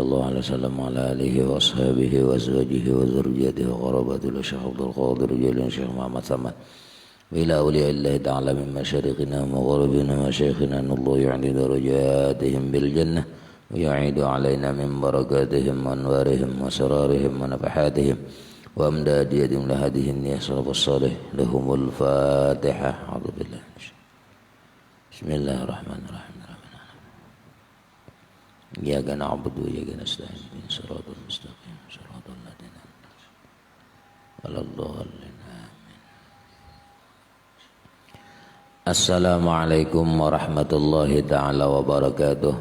sallallahu alaihi wasallam wa ala alihi wa ashabihi wa azwajihi wa dzurriyyatihi wa qarabatil Syekh Abdul Qadir Jilani Syekh Muhammad Samad wa ila awliya'illahi ta'ala min masyariqina wa maghribina wa syekhina Allah yu'li darajatihim bil jannah wa yu'idu alaina min barakatihim wa anwarihim wa sararihim wa nafahatihim wa amdadiyatihim lahadihin ya salafus salih lahumul fatihah. A'udzubillah. Bismillahirrahmanirrahim. Iyyaka na'budu wa iyyaka nasta'in ihdinas siratal mustaqim siratal ladzina an'amta 'alaihim. Assalamualaikum warahmatullahi taala wabarakatuh.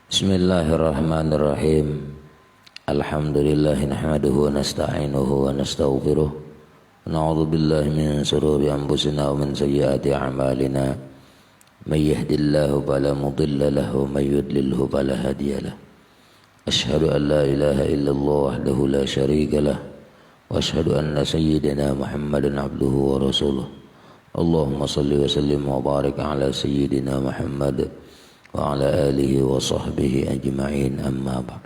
Bismillahirrahmanirrahim. Alhamdulillah nahmaduhu wa nasta'inuhu wa nastaghfiruh. Na'udzu billahi min shururi anfusina wa min sayyiati a'malina. من يهد الله فلا مضل له ومن يضلله فلا هادي له أشهد أن لا إله إلا الله وحده لا شريك له وأشهد أن سيدنا محمدا عبده ورسوله اللهم صل وسلم وبارك على سيدنا محمد وعلى آله وصحبه أجمعين أما بعد.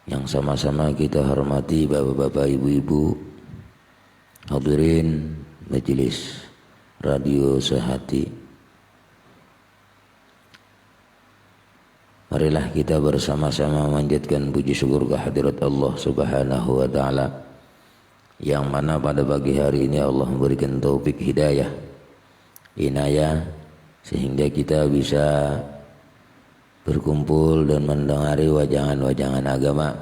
Yang sama-sama kita hormati bapak-bapak, ibu-ibu, hadirin majelis radio Sehati. Marilah kita bersama-sama memanjatkan puji syukur kehadirat Allah Subhanahu wa taala, yang mana pada pagi hari ini Allah memberikan taufik hidayah, inayah, sehingga kita bisa berkumpul dan mendengari wajangan-wajangan agama.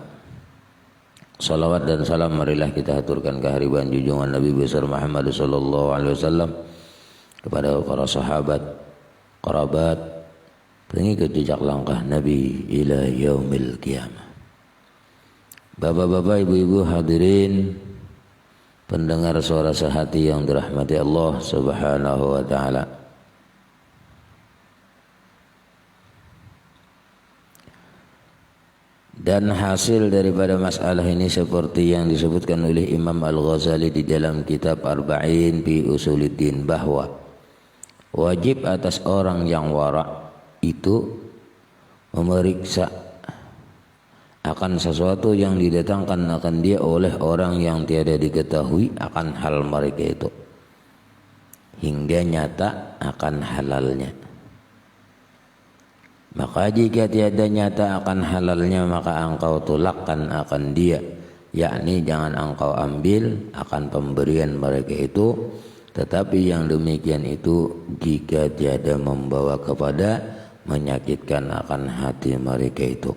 Salawat dan salam marilah kita haturkan kehadiran junjungan Nabi besar Muhammad sallallahu alaihi wasallam, kepada para sahabat, kerabat, pengikut jejak langkah Nabi ila yaumil qiyamah. Bapak-bapak, ibu-ibu, hadirin pendengar suara sehati yang dirahmati Allah Subhanahu wa taala. Dan hasil daripada masalah ini seperti yang disebutkan oleh Imam Al-Ghazali di dalam kitab Arba'in fi Usuluddin, bahwa wajib atas orang yang wara' itu memeriksa akan sesuatu yang didatangkan akan dia oleh orang yang tiada diketahui akan hal mereka itu, hingga nyata akan halalnya. Maka jika tiada nyata akan halalnya, maka engkau tolakkan akan dia, yakni jangan engkau ambil akan pemberian mereka itu. Tetapi yang demikian itu jika tiada membawa kepada menyakitkan akan hati mereka itu,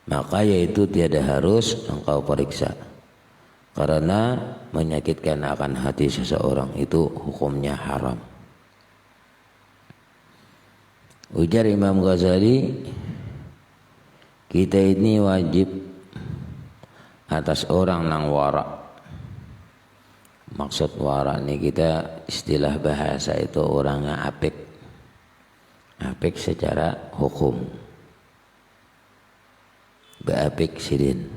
maka yaitu tiada harus engkau periksa, karena menyakitkan akan hati seseorang itu hukumnya haram. Ujar Imam Ghazali, kita ini wajib atas orang nang wara. Maksud wara ini kita istilah bahasa itu orang yang apik, apik secara hukum, beapik sidin,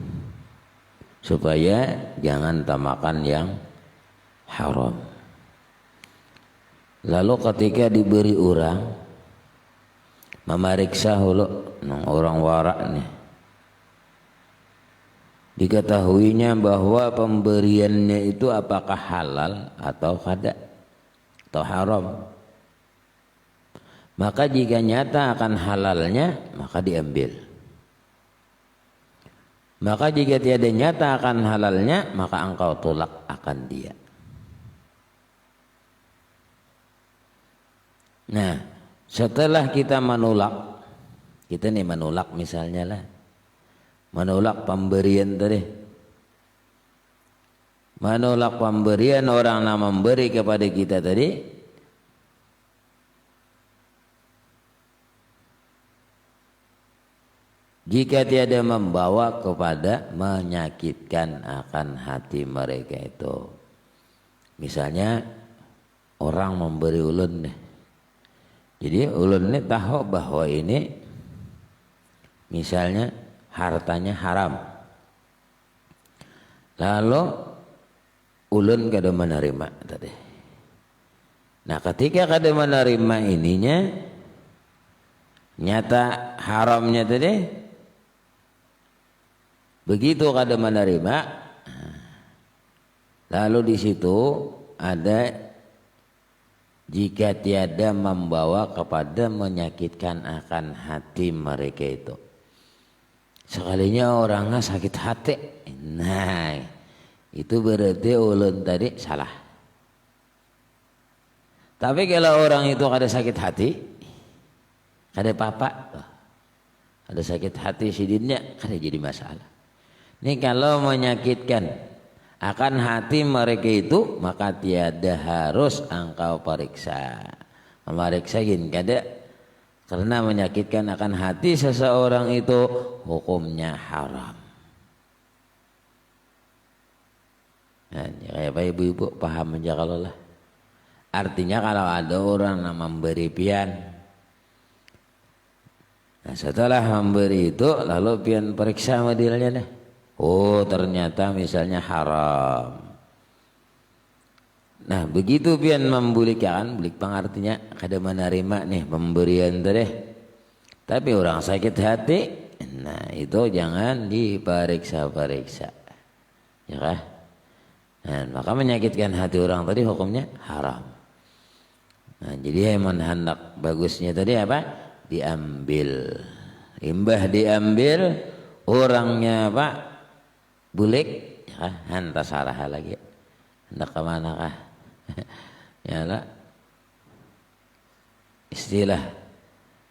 supaya jangan tamakan yang haram. Lalu ketika diberi orang memeriksa hulu orang warak nih, diketahuinya bahwa pemberiannya itu apakah halal atau kada atau haram. Maka jika nyata akan halalnya, maka diambil. Maka jika tiada nyata akan halalnya, maka engkau tolak akan dia. Nah, setelah kita menolak, kita nih menolak misalnya lah, menolak pemberian tadi, menolak pemberian orang yang memberi kepada kita tadi, jika tiada membawa kepada menyakitkan akan hati mereka itu. Misalnya orang memberi ulun nih, jadi ulun nih tahu bahwa ini misalnya hartanya haram, lalu ulun kada menerima tadi. Nah ketika kada menerima ininya, nyata haramnya tadi, begitu kada menerima, lalu di situ ada jika tiada membawa kepada menyakitkan akan hati mereka itu. Sekalinya orangnya sakit hati, nah itu berarti ulun tadi salah. Tapi kalau orang itu kada sakit hati, kada apa-apa, ada sakit hati sidinnya, kada jadi masalah. Ini kalau menyakitkan akan hati mereka itu, maka tiada harus engkau periksa. Memeriksa gini kada, karena menyakitkan akan hati seseorang itu hukumnya haram. Nah, kayak apa ibu-ibu paham aja kalau lah. Artinya kalau ada orang yang memberi pian, nah setelah memberi itu lalu pian periksa modelnya deh. Oh ternyata misalnya haram. Nah begitu pian membulikan, bulik pengartinya kada menerima nih pemberian tadi. Tapi orang sakit hati, nah itu jangan diperiksa-periksa, ya kah? Nah, maka menyakitkan hati orang tadi hukumnya haram. Nah jadi emang hendak bagusnya tadi apa? Diambil, imbah diambil, orangnya apa? Bulik, ya, hantar salah lagi. Hendak kemana kah? Ya lah. Istilah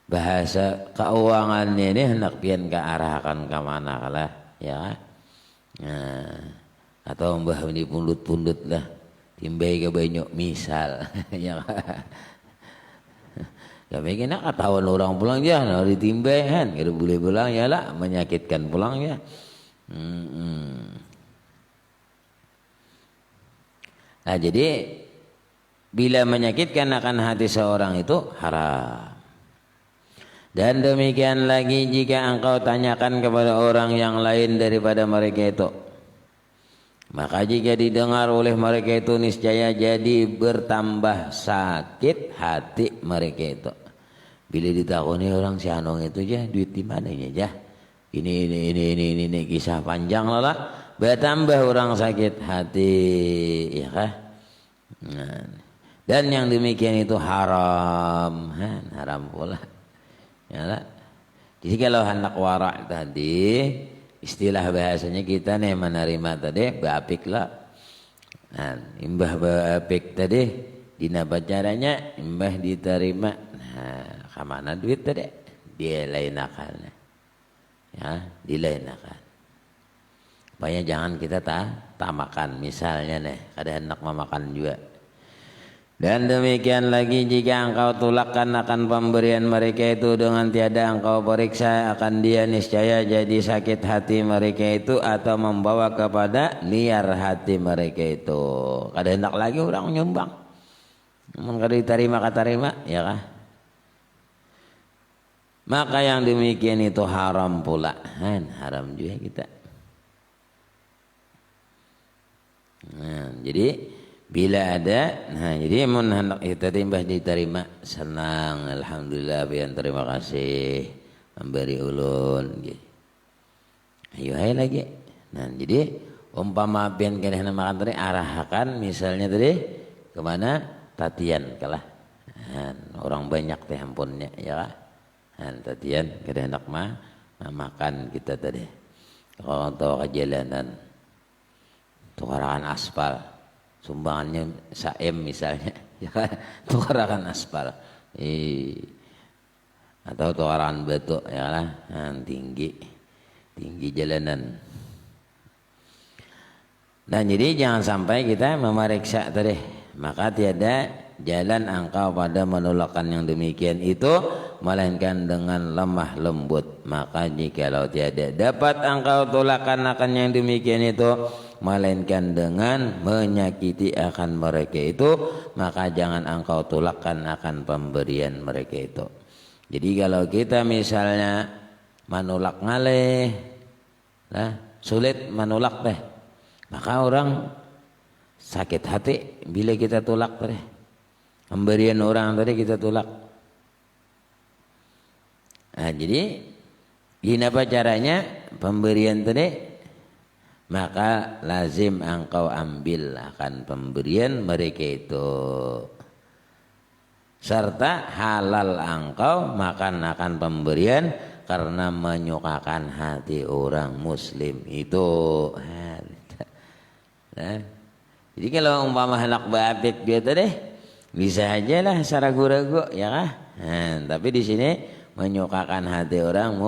bahasa keuangannya ini hendak pian ke arahkan kemana kalah, ya. Nah, atau mbah ini pundut-pundut lah, timbai ke banyak misal, ya. Kami kena ketahuan orang pulang ya, nah ditimbai kan, kada boleh pulang ya lah, menyakitkan pulang ya. Nah jadi bila menyakitkan akan hati seorang itu haram. Dan demikian lagi jika engkau tanyakan kepada orang yang lain daripada mereka itu, maka jika didengar oleh mereka itu niscaya jadi bertambah sakit hati mereka itu. Bila ditakoni orang si Anong itu aja duit di mananya aja. Ini kisah panjang lah. Bertambah orang sakit hati, ya kah? Nah, dan yang demikian itu haram, haram pula. Ya lah. Jadi kalau hendak warak tadi, istilah bahasanya kita nih menerima tadi beapik lah. Nah, imbah beapik tadi dina caranya imbah diterima. Nah, kemana duit tadi? Dia lain akalnya. Ya, dilainakan. Supaya jangan kita tak makan misalnya nih, kada hendak memakan juga. Dan demikian lagi jika engkau tolakkan akan pemberian mereka itu dengan tiada engkau periksa akan dia niscaya jadi sakit hati mereka itu atau membawa kepada liar hati mereka itu. Kada hendak lagi orang nyumbang. Namun kada diterima ya kah? Maka yang demikian itu haram pula. Haram juga kita. Nah, jadi bila ada, nah jadi mun hendak kita timbah diterima senang, alhamdulillah pian terima kasih memberi ulun. Ayo hai lagi. Nah jadi umpama pian kena makan tadi arahkan misalnya tadi kemana tatian kalah. Nah, orang banyak teh ampunnya ya. Nah, tatian kada hendak makan kita tadi. Kalau tahu ke jalanan tukarakan aspal, sumbangannya saem misalnya, ya kan? Tukarakan aspal, atau tukarakan batu, ya kan? Nah, tinggi jalanan. Dan jadi jangan sampai kita memeriksa tadi, maka tiada jalan engkau pada menolakkan yang demikian itu melainkan dengan lemah lembut. Maka jikalau tiada dapat engkau tolakkan akan yang demikian itu melainkan dengan menyakiti akan mereka itu, maka jangan engkau tolakkan akan pemberian mereka itu. Jadi kalau kita misalnya menolak ngalih, nah, sulit menolak teh, maka orang sakit hati bila kita tolak teh. Pemberian orang tadi kita tolak. Nah, jadi ini apa caranya pemberian tadi? Maka lazim engkau ambil akan pemberian mereka itu, serta halal engkau makan akan pemberian karena menyukakan hati orang muslim itu. Nah, jadi kalau umpama anak babek gitu deh, bisa aja lah secara ragu-ragu ya kah? Nah, tapi di sini menyukakan hati orang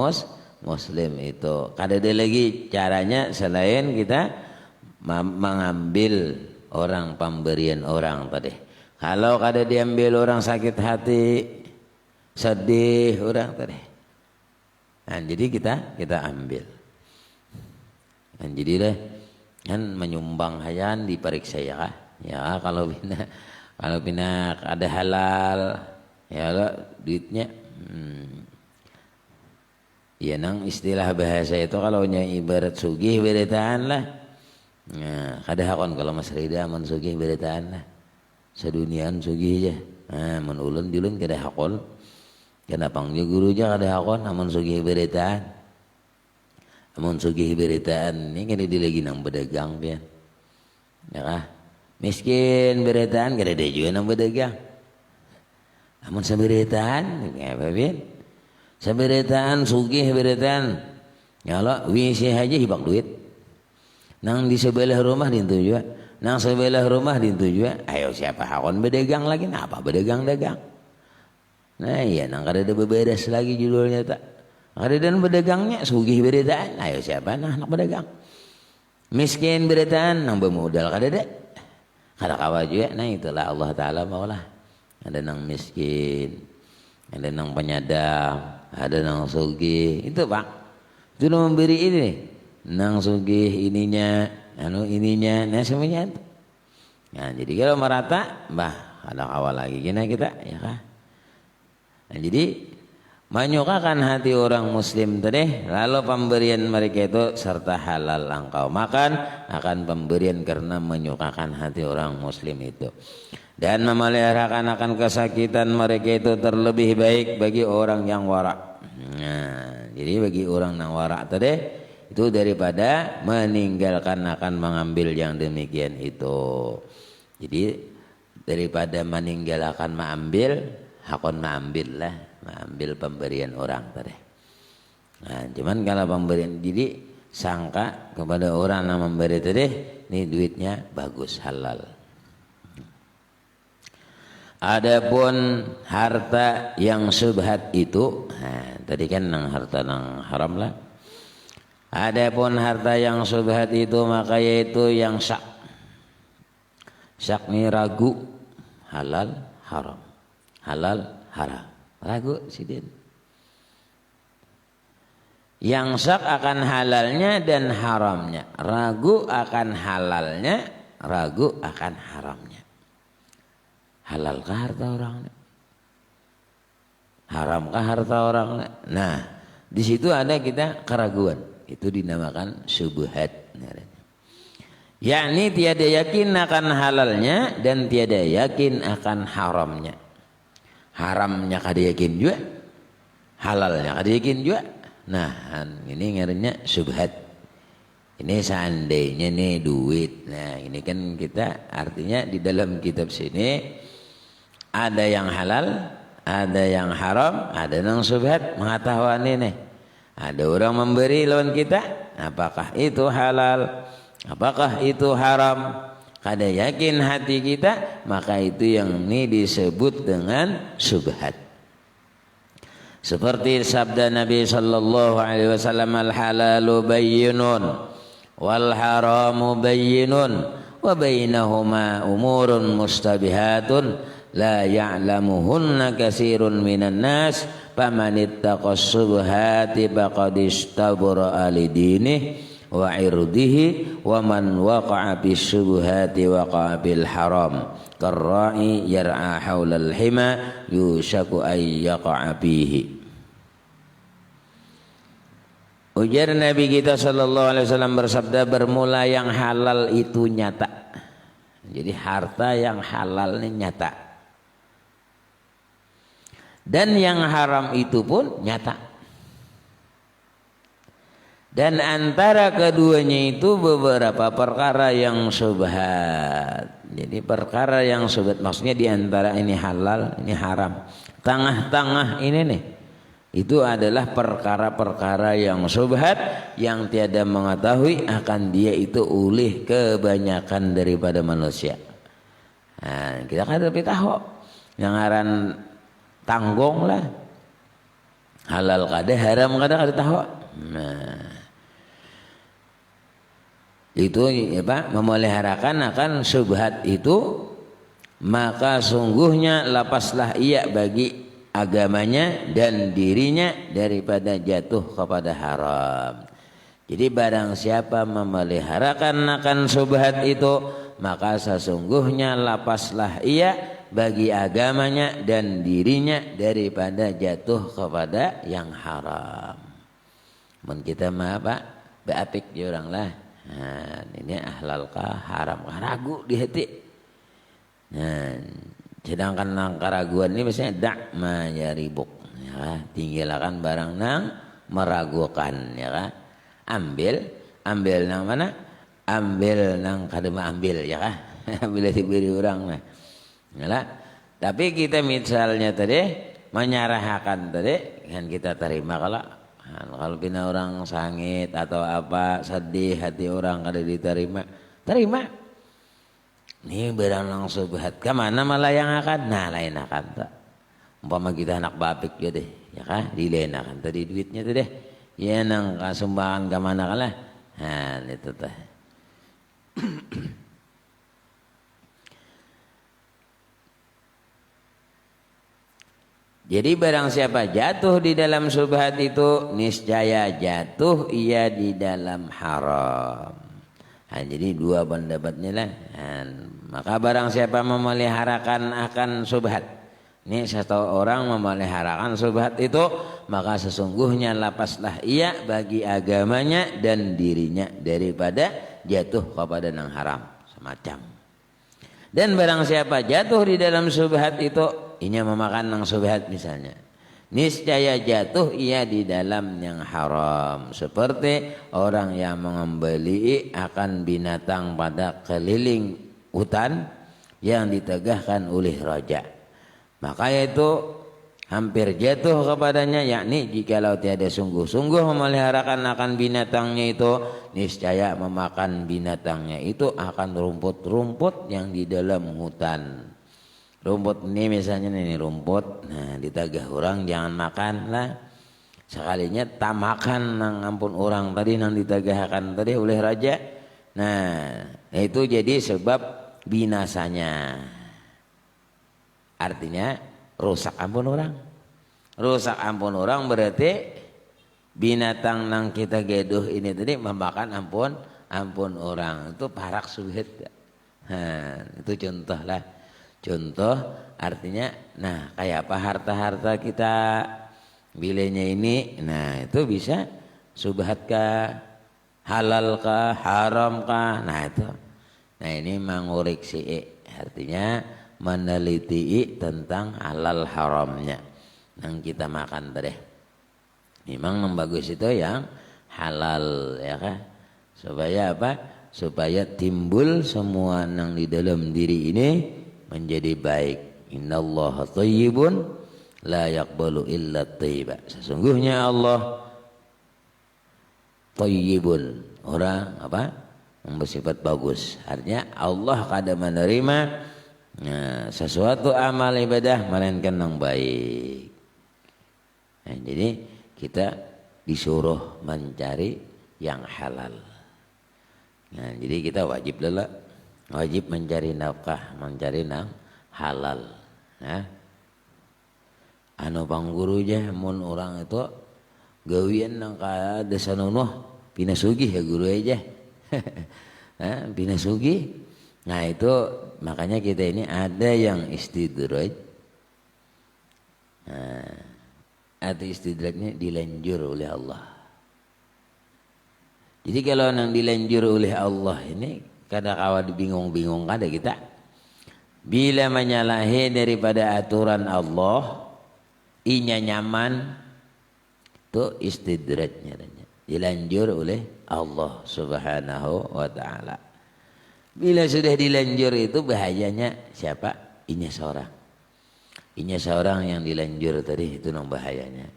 muslim itu. Kada ada lagi caranya selain kita mengambil orang pemberian orang tadi. Kalau kada diambil orang sakit hati, sedih orang tadi. Nah, jadi kita ambil. Dan jadi deh kan menyumbang hayan diperiksa ya kah? Ya kalau bina ada halal ya lo duitnya. Ya nang istilah bahasa itu kalau nya ibarat sugih beritaan lah. Nah, kada hakon kalau Mas Rida aman sugih beritaan lah. Seduniaan sugih aja. Nah, mun ulun dilun kada hakon. Kenapa panggil guru aja kada hakon aman sugih beritaan. Aman sugih beritaan ini kada dilagi nang pedagang pian. Ya kah? Miskin beritaan kada ada juga nang pedagang. Aman saberitaan ngapa pian? Saberitaan sugih beritaan nyala WC aja hibak duit nang di sebelah rumah dintu juga nang sebelah rumah dintu juga ayo siapa hakon berdagang lagi nah apa berdagang-dagang nah iya nang kada ada beberes lagi judulnya tak kada ada berdagangnya sugih beritaan ayo siapa nah anak berdagang miskin beritaan nang bermodal kada kawa juga nah itulah Allah Ta'ala maulah ada nang miskin ada nang penyadap ada nang sugih itu pak itu memberi ini nang sugih ininya ininya nah semuanya itu. Nah jadi kalau merata bah ada awal lagi gini kita ya kah. Nah jadi menyukakan hati orang muslim tadi lalu pemberian mereka itu serta halal engkau makan akan pemberian karena menyukakan hati orang muslim itu. Dan memeliharakan akan kesakitan mereka itu terlebih baik bagi orang yang warak. Nah, jadi bagi orang yang warak tadi itu daripada meninggalkan akan mengambil yang demikian itu. Jadi daripada meninggalkan mengambil, hakon mengambil lah, mengambil pemberian orang tadi. Nah, cuman kalau pemberian jadi sangka kepada orang yang memberi tadi, ini duitnya bagus halal. Adapun harta yang subhat itu, nah, tadi kan nang harta nang haram lah. Adapun harta yang subhat itu maka yaitu yang syak. Syak ni ragu halal haram, halal haram, ragu sidin. Yang syak akan halalnya dan haramnya, ragu akan halalnya, ragu akan haramnya. Halalkah harta orang? Haramkah harta orang? Nah, di situ ada kita keraguan. Itu dinamakan syubhat. Yakni tiada yakin akan halalnya dan tiada yakin akan haramnya. Haramnya kada yakin juga, halalnya kada yakin juga. Nah, ini ngarannya syubhat. Ini seandainya nih duit. Nah, ini kan kita artinya di dalam kitab sini ada yang halal, ada yang haram, ada yang subhat mengetahuan ini. Ada orang memberi lawan kita, apakah itu halal, apakah itu haram? Kada yakin hati kita, maka itu yang ini disebut dengan subhat. Seperti sabda Nabi sallallahu alaihi wasallam, al halalu bayyinun wal haramu bayyinun wa bainahuma umurun mustabihatun la ya'lamuhunna katsirun minan nas faman ittaqas subhati faqad istabra li dinihi wa irdihi wa man waqa'a bis subhati waqa'a bil haram karra'i yar'a haulal hima yushaku ay yaqa'a fihi. Ujar Nabi kita sallallahu alaihi wasallam bersabda, bermula yang halal itu nyata. Jadi harta yang halal ini nyata. Dan yang haram itu pun nyata. Dan antara keduanya itu beberapa perkara yang syubhat. Jadi perkara yang syubhat maksudnya di antara ini halal, ini haram. Tengah-tengah ini nih, itu adalah perkara-perkara yang syubhat yang tiada mengetahui akan dia itu oleh kebanyakan daripada manusia. Nah, kita kan lebih tahu yang ngaran tanggung lah, halal kada, haram kada kada tahu. Nah, itu apa, memeliharakan akan syubhat itu, maka sungguhnya lapaslah ia bagi agamanya dan dirinya daripada jatuh kepada haram. Jadi barang siapa memeliharakan akan syubhat itu, maka sesungguhnya lapaslah ia bagi agamanya dan dirinya daripada jatuh kepada yang haram. Mun kita mah apa? Beapik di orang lah. Nah, ini halal kah haram kah, ragu di hati. Nah, sedangkan nang keraguan ini biasanya dak ma yaribuk, ya, tinggalkan barang nang meragukan, ya kan. Ambil nang mana? Ambil nang kada ambil, ya kan. Bila diberi orang mah. Ya, tapi kita misalnya tadi menyerahkan tadi kan kita terima kalau bina orang sangit atau apa sedih hati orang kada diterima, terima. Ini barang nang syubhat kemana malah yang akan, nah lain akan tak. Umpama kita anak bapik ya deh, ya kan, dilenakan tadi duitnya tuh deh, ya nang kasumbangan kemana kalah, nah itu teh. Jadi barang siapa jatuh di dalam syubhat itu, niscaya jatuh ia di dalam haram. Nah, jadi dua pendapatnya lah. Nah, maka barang siapa memeliharakan akan syubhat, ini satu orang memeliharakan syubhat itu, maka sesungguhnya lapaslah ia bagi agamanya dan dirinya daripada jatuh kepada yang haram semacam. Dan barang siapa jatuh di dalam syubhat itu, inya memakan nang syubhat misalnya, niscaya jatuh ia di dalam yang haram, seperti orang yang mengembali akan binatang pada keliling hutan yang ditegahkan oleh raja, maka itu hampir jatuh kepadanya, yakni jikalau tiada sungguh-sungguh memeliharakan akan binatangnya itu, niscaya memakan binatangnya itu akan rumput-rumput yang di dalam hutan. Rumput ini misalnya ini rumput, nah ditagah orang jangan makan lah, sekalinya tak makan nang ampun orang tadi nang ditagahkan tadi oleh raja, nah itu jadi sebab binasanya, artinya rusak ampun orang berarti binatang nang kita geduh ini tadi memakan ampun orang, itu parak syubhat. Nah itu contoh lah. Contoh artinya, nah kayak apa harta-harta kita bilenya ini, nah itu bisa syubhat kah, halal kah, haram kah, nah itu. Nah ini menguriksi, artinya meneliti tentang halal haramnya yang kita makan tadi. Memang yang bagus itu yang halal, ya kan, supaya apa? Supaya timbul semua yang di dalam diri ini menjadi baik. Innallaha thayyibun la yaqbalu illa thayyiba. Sesungguhnya Allah thayyibun, orang apa? Bersifat bagus. Artinya Allah kada menerima sesuatu amal ibadah melainkan yang baik. Nah, jadi kita disuruh mencari yang halal. Nah, jadi kita wajib mencari nafkah, mencari nang halal. Nah, anu pangguru aja, mun orang itu gawian nang ka desa nunuh pinasugih ya guru aja. Nah, pinasugih. Nah itu makanya kita ini ada yang istidraj. Nah, atau istidrajnya dilanjur oleh Allah. Jadi kalau nang dilanjur oleh Allah ini, kadang kawan bingung-bingung kada kita. Bila menyalahi daripada aturan Allah, inya nyaman, itu istidrajnya. dilanjur oleh Allah Subhanahu wa taala. Bila sudah dilanjur itu bahayanya siapa? Inya seorang. Inya seorang yang dilanjur tadi itu nang bahayanya.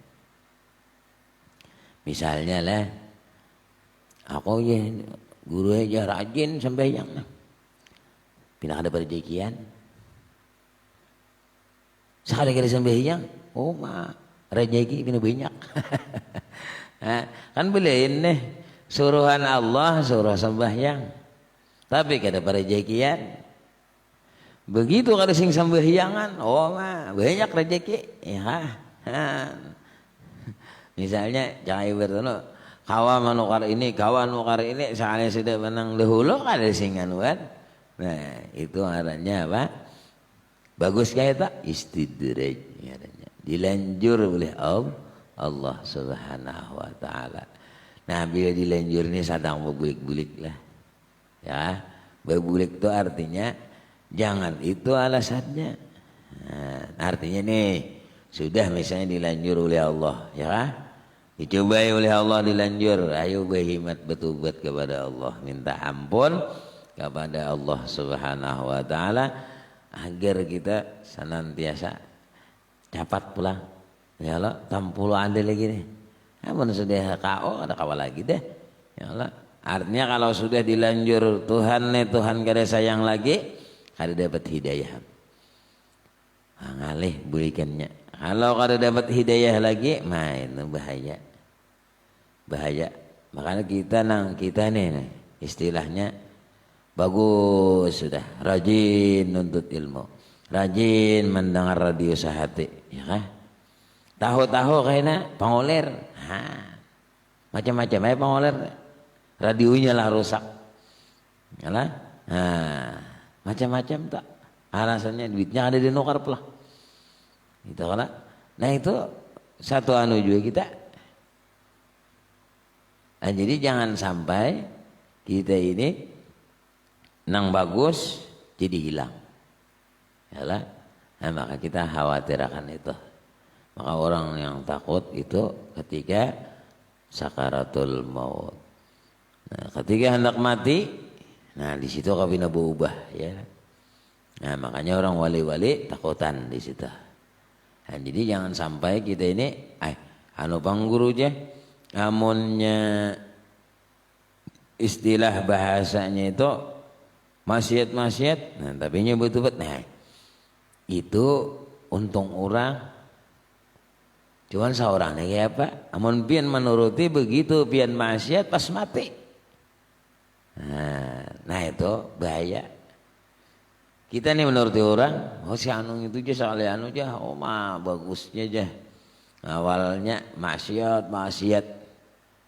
Misalnya lah, aku ya guru aja rajin sembahyang. Pindah ada perjekian. Sekali-kali sembahyang, oh mah rezeki pindah banyak. Kan belain nih suruhan Allah suruh sembahyang. Tapi kada perjekian. Begitu kada sing sembahyangan, oh mah banyak rezeki. Ya. Misalnya jangan ibaratnya kawan manukar ini, kawan manukar ini, sekali sudah menang dahulu kada sing anuan. Nah, itu artinya apa? Bagus kayak tak istidraj artinya. Dilanjur oleh Allah Subhanahu wa taala. Nah, bila dilanjur ini sadang berbulik-bulik lah. Ya, berbulik itu artinya jangan itu alasannya. Nah, artinya nih sudah misalnya dilanjur oleh Allah, ya, dicobai oleh Allah dilanjur, ayo berhimat bertobat kepada Allah, minta ampun kepada Allah Subhanahu wa taala agar kita senantiasa cepat pulang. Ya Allah, tampulu ada lagi nih. Namun sudah KO ada kawal lagi deh. Ya Allah. Artinya kalau sudah dilanjur Tuhan nih, Tuhan kada sayang lagi, kada dapat hidayah. Ngalih berikannya. Kalau kada dapat hidayah lagi, main bahaya. Bahaya. Makanya kita nih istilahnya bagus sudah, rajin nuntut ilmu, rajin mendengar radio sehati, ya kan? Tahu-tahu kayaknya pangoler, macam-macam aja pangoler. Radionya lah rusak, yalah, macam-macam tak, alasannya duitnya ada di nukar pelah, gitu kan? Nah itu satu anu juga kita. Nah, jadi jangan sampai kita ini nang bagus jadi hilang, yalah. Nah, maka kita khawatir akan itu. Maka orang yang takut itu ketika sakaratul maut. Nah, ketika hendak mati, nah di situ kau bina berubah, ya. Nah makanya orang wali-wali takutan di situ. Nah, jadi jangan sampai kita ini, anu pangguru aja, amunnya istilah bahasanya itu maksiat, nah tapi nya betul-betul, nah itu untung orang. Cuman seorang kayak apa? Amun pian menuruti begitu pian maksiat pas mati. Nah itu bahaya. Kita nih menuruti orang, oh si anu itu aja sekali anu aja, oh mah bagusnya aja. Awalnya maksiat,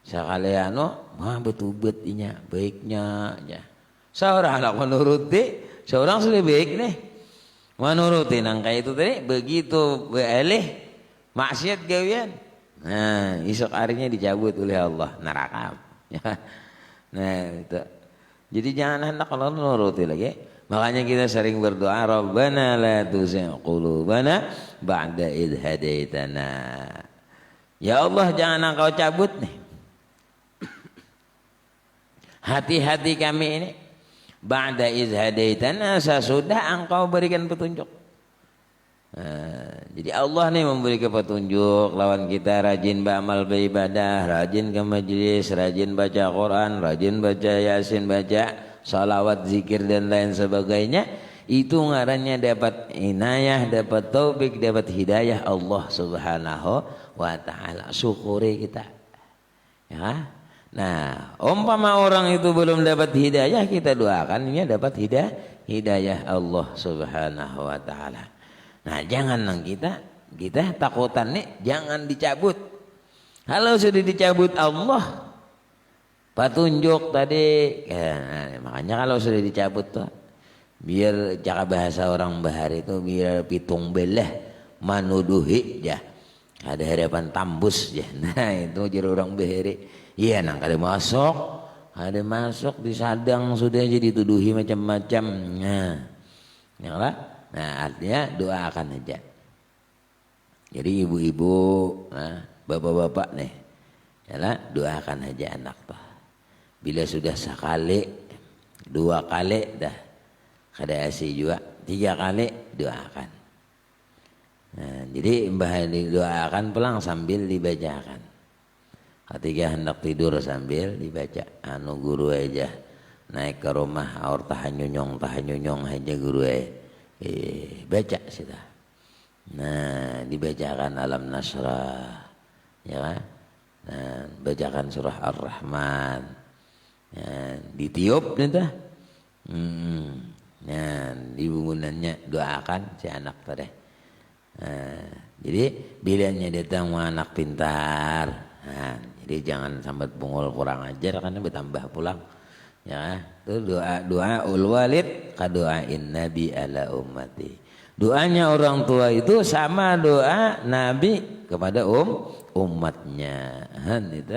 sekali anu mah betul-betul inya baiknya aja. Seorang anak menuruti, seorang sudah baik nih. Menuruti nang kayak itu tadi begitu beralih maksiat gawian. Nah, esok harinya dicabut oleh Allah neraka. Nah itu. Jadi jangan hendak kalau nuruti lagi. Makanya kita sering berdoa, Rabbana la tuzigh qulubana ba'da idh hadaitana. Ya Allah, jangan engkau cabut nih hati-hati kami ini ba'da idh hadaitana, sesudah engkau berikan petunjuk. Jadi Allah nih memberi petunjuk lawan kita rajin beramal beribadah, rajin ke majlis, rajin baca Quran, rajin baca Yasin, baca salawat, zikir dan lain sebagainya. Itu ngarannya dapat inayah, dapat taufik, dapat hidayah Allah Subhanahu wa taala. Syukuri kita. Ya. Nah, umpama orang itu belum dapat hidayah, kita doakan ini dapat hidayah Allah Subhanahu wa taala. Nah, jangan nang kita takutan nih jangan dicabut. Kalau sudah dicabut Allah petunjuk tadi, makanya kalau sudah dicabut tuh biar cara bahasa orang bahar itu biar pitung belah manuduhi ya. Ada harapan tambus ya. Nah, itu jadi orang bahari. Iya nang ada masuk disadang sudah jadi tuduhi macam-macam. Nah, ya lah. Nah artinya doakan aja. Jadi ibu-ibu, nah, bapak-bapak nih Yalah, doakan aja anak tuh. Bila sudah sekali, 2 kali dah kada asih juga, 3 kali doakan. Nah, jadi mbah didoakan pulang sambil dibacakan. Ketika hendak tidur sambil dibaca. Anu guru aja naik ke rumah aur tahan nyunyong aja guru baca sudah. Nah, dibacakan alam nasrah, ya kan? Nah, bacakan surah Ar-Rahman. Nah, ditiup nih dah. Nah, di bangunannya doakan si anak tadi. Nah, jadi bilanya datang anak pintar. Nah, jadi jangan sambat bungul kurang ajar karena bertambah pulang. Ya, itu doa ul walid kadoain nabi ala ummati. Doanya orang tua itu sama doa nabi kepada umatnya. Gitu.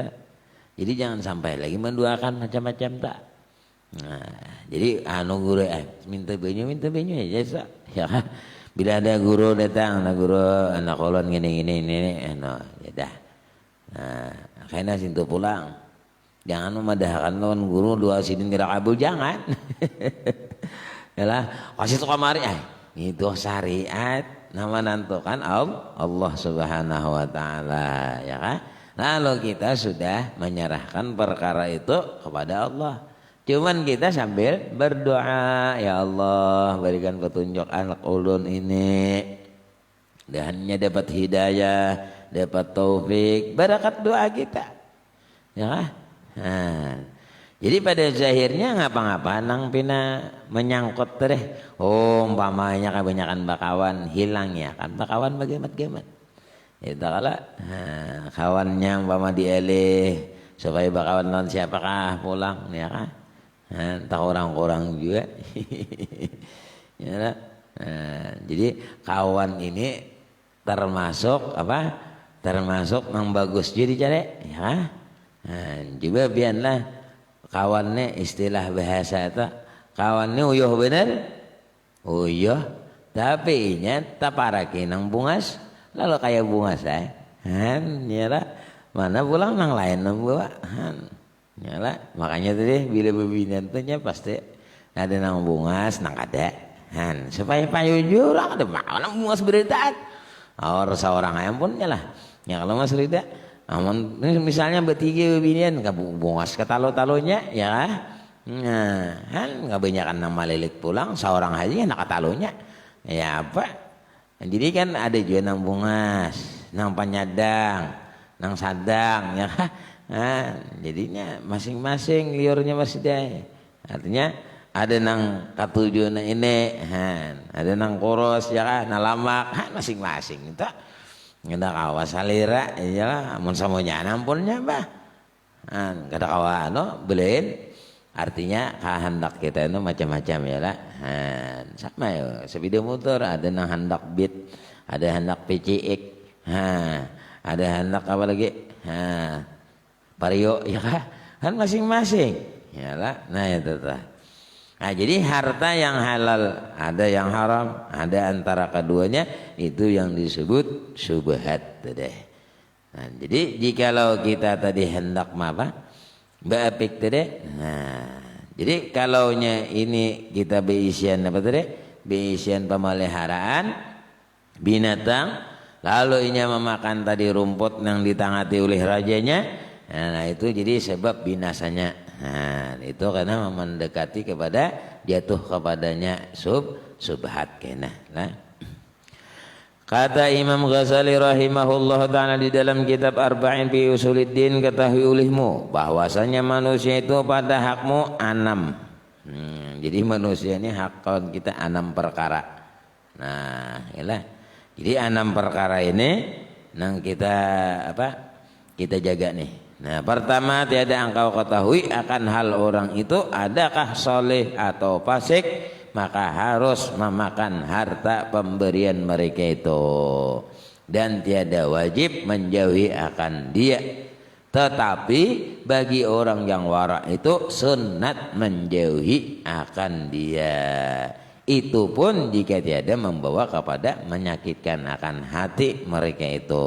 Jadi jangan sampai lagi mendoakan macam-macam tak. Nah, jadi anu guru minta banyu aja ya kan. Bila ada guru datang, guru anak kolon gini no, ya dah. Nah, kayaknya sintu pulang. Jangan memadahkan lawan guru dua sidin gerak abul, jangan. Yalah, kasih tuh kamari itu syariat nama nantukan Allah Subhanahu wa taala, ya kan? Lalu kita sudah menyerahkan perkara itu kepada Allah. Cuman kita sambil berdoa, ya Allah berikan petunjuk anak ulun ini, dannya dapat hidayah, dapat taufik, berkat doa kita, ya. Nah, jadi pada zahirnya ngapa-ngapa nang pina menyangkut deh. Oh, umpamanya kebanyakan bakawan hilang ya kan, bakawan bagaimana? Itu kalau kawannya umpama dieleh supaya bakawan non siapakah pulang, ya kan? Entah orang-orang juga. Ya, nah, jadi kawan ini termasuk apa? Termasuk yang bagus jadi cari, ya. Nah, juga biarlah kawannya istilah bahasa itu kawannya uyuh bener, uyuh, tapi inya taparaki nang bungas, lalu kayak bungas nyala mana pulang nang lain nang bawa. Nyala, makanya tadi bila bebinan tuhnya pasti ada nang bungas nang ada supaya payu jurang ada mana bungas berita or seorang ayam pun nyala ya kalau mas berita amun misalnya bertiga bebinan bungas ke talo-talonya ya nah nggak banyakan nama lilit pulang seorang aja nak talonya ya apa jadi kan ada juga nang bungas nang panyadang nang sadang ya. Nah, jadinya masing-masing liurnya masih deh. Artinya ada nang katujuh na ini, ada nang koros ya kan, nalamak, masing-masing. Itu nggak kawas salira, ya amun samonya nampunnya bah. Kada kawa no beliin. Artinya kehendak kita itu macam-macam ya lah. Sama ya, sepeda motor ada nang hendak beat, ada hendak PCX, ada hendak apa lagi, Vario ya kan masing-masing ya lah. Nah itu tuh. Nah jadi harta yang halal ada yang haram, ada antara keduanya itu yang disebut syubhat deh. Nah, jadi jikalau kita tadi hendak apa beapik tadi. Nah jadi kalaunya ini kita beisian apa tadi beisian pemeliharaan binatang lalu inya memakan tadi rumput yang ditangati oleh rajanya. Nah itu jadi sebab binasanya. Nah itu karena mendekati kepada jatuh kepadanya subhat kena lah. Kata Imam Ghazali rahimahullah ta'ala di dalam kitab Arba'in fi Usuluddin, ketahui olehmu bahwasanya manusia itu pada hakmu 6. Jadi manusia ini hak kawan kita 6 perkara. Nah iyalah. Jadi 6 perkara ini nang kita apa? Kita jaga nih. Nah pertama tiada engkau ketahui akan hal orang itu adakah soleh atau fasik, maka harus memakan harta pemberian mereka itu dan tiada wajib menjauhi akan dia. Tetapi bagi orang yang wara itu sunat menjauhi akan dia. Itu pun jika tiada membawa kepada menyakitkan akan hati mereka itu.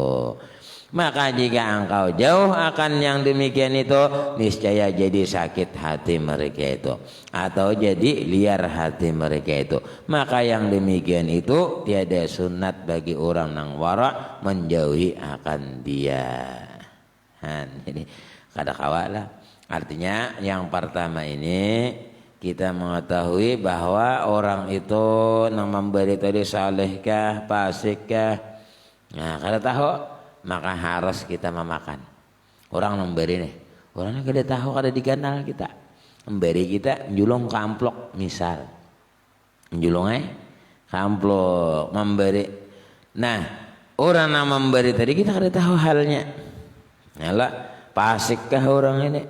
Maka jika engkau jauh akan yang demikian itu, niscaya jadi sakit hati mereka itu, atau jadi liar hati mereka itu. Maka yang demikian itu tiada sunat bagi orang nang wara menjauhi akan dia. Jadi kada kawalah. Artinya yang pertama ini kita mengetahui bahwa orang itu nang memberi tadi salehkah, fasikkah, nah kada tahu, maka harus kita memakan. Orang memberi nih, orangnya kada tahu, kada dikenal kita, memberi kita njulung ke amplop misal, njulungnya ke amplop memberi. Nah orang yang memberi tadi kita kada tahu halnya, nyala pasikkah orang ini,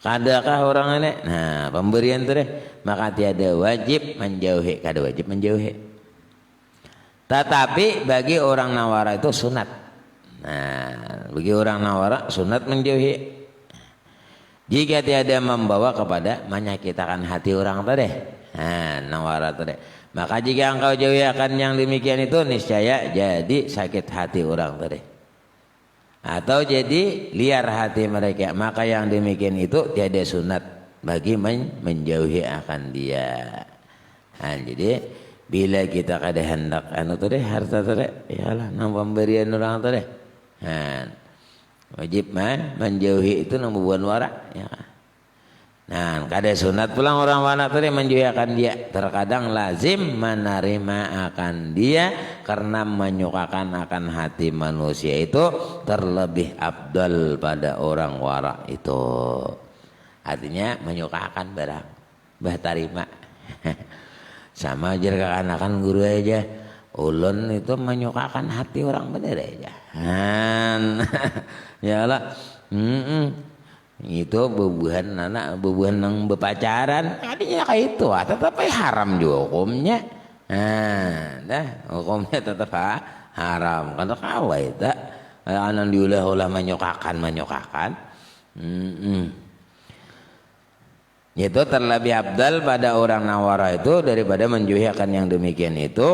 kadakah orang ini. Nah pemberian tadi maka tiada wajib menjauhi, kada wajib menjauhi. Tetapi bagi orang nawara itu sunat. Nah, bagi orang nawara sunat menjauhi jika tiada membawa kepada menyakitkan hati orang tadi. Nah, nawara tadi. Maka jika engkau jauhi akan yang demikian itu, niscaya jadi sakit hati orang tadi, atau jadi liar hati mereka. Maka yang demikian itu tiada sunat bagi menjauhi akan dia. Nah, jadi bila kita kada hendak tadi harta tadi, iyalah nang pemberian orang tadi. Nah, wajib menjauhi itu nang bubuhan wara ya. Nah kada sunat pulang orang wara tadi menjauhi akan dia. Terkadang lazim menerima akan dia karena menyukakan akan hati manusia itu terlebih abdal pada orang wara itu. Artinya menyukakan barang bah tarima. Sama aja kekanakan guru aja, ulun itu menyukakan hati orang bener aja. Ya lah, itu bubuhan anak, bubuhan nang bepacaran, artinya kayak itu, tetapi haram juga hukumnya. Hukumnya tetap haram. Kalau kau itu, anak diulah-ulah menyukakan. Itu terlebih abdal pada orang nawara itu daripada menjauhi akan yang demikian itu.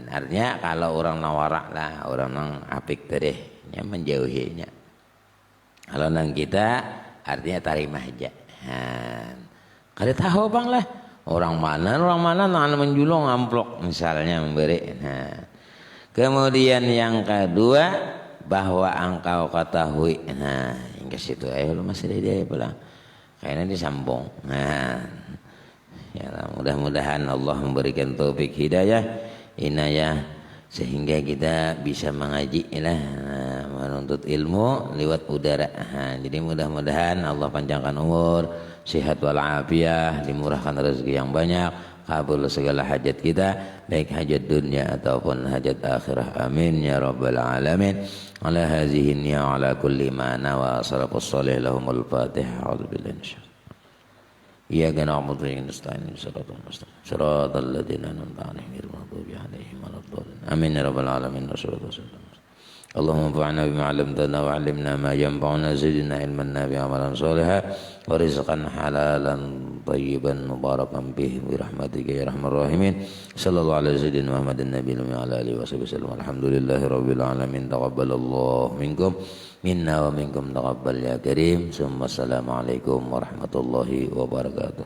Artinya kalau orang nawara lah, orang nang apik tadi ya menjauhinya. Kalau nang kita artinya tarima aja. Kada tahu bang lah orang mana nang menjulung amplok misalnya memberi. Kemudian yang kedua bahwa engkau ketahui. Yang ke situ ayo lu masih dia pulang. Kayaknya disambung. Ya mudah-mudahan Allah memberikan taufik hidayah, inayah sehingga kita bisa mengaji menuntut ilmu lewat udara. Jadi mudah-mudahan Allah panjangkan umur, sehat walafiat, dimurahkan rezeki yang banyak, kabul segala hajat kita, baik hajat dunia ataupun hajat akhirah. Amin ya rabbal alamin. Ala hadhihi niya ala kulli ma nawa salafus salih lahumul fatihah. A'udzu billahi minasyaitonir rajim. Iyyaka na'budu wa iyyaka nasta'in. Shiratal mustaqim. Shiratal ladzina an'amta 'alaihim ghairil maghdubi 'alaihim waladdallin. Amin ya rabbal alamin. Allahumma anfa'na bima 'allamtana wa 'allimna ma yanfa'una, zidna ilman nafi'an wa 'amalan shalihan wa rizqan halalan tayyiban mubarakan fihi bi rahmatika ya arhamar rahimin. Sallallahu alaihi sayyidina Muhammadin nabiyil wa ala alihi wasallam. Alhamdulillahi rabbil alamin. Taqabbalallahu minkum minna wa minkum taqabbal ya karim. Assalamualaikum warahmatullahi wabarakatuh.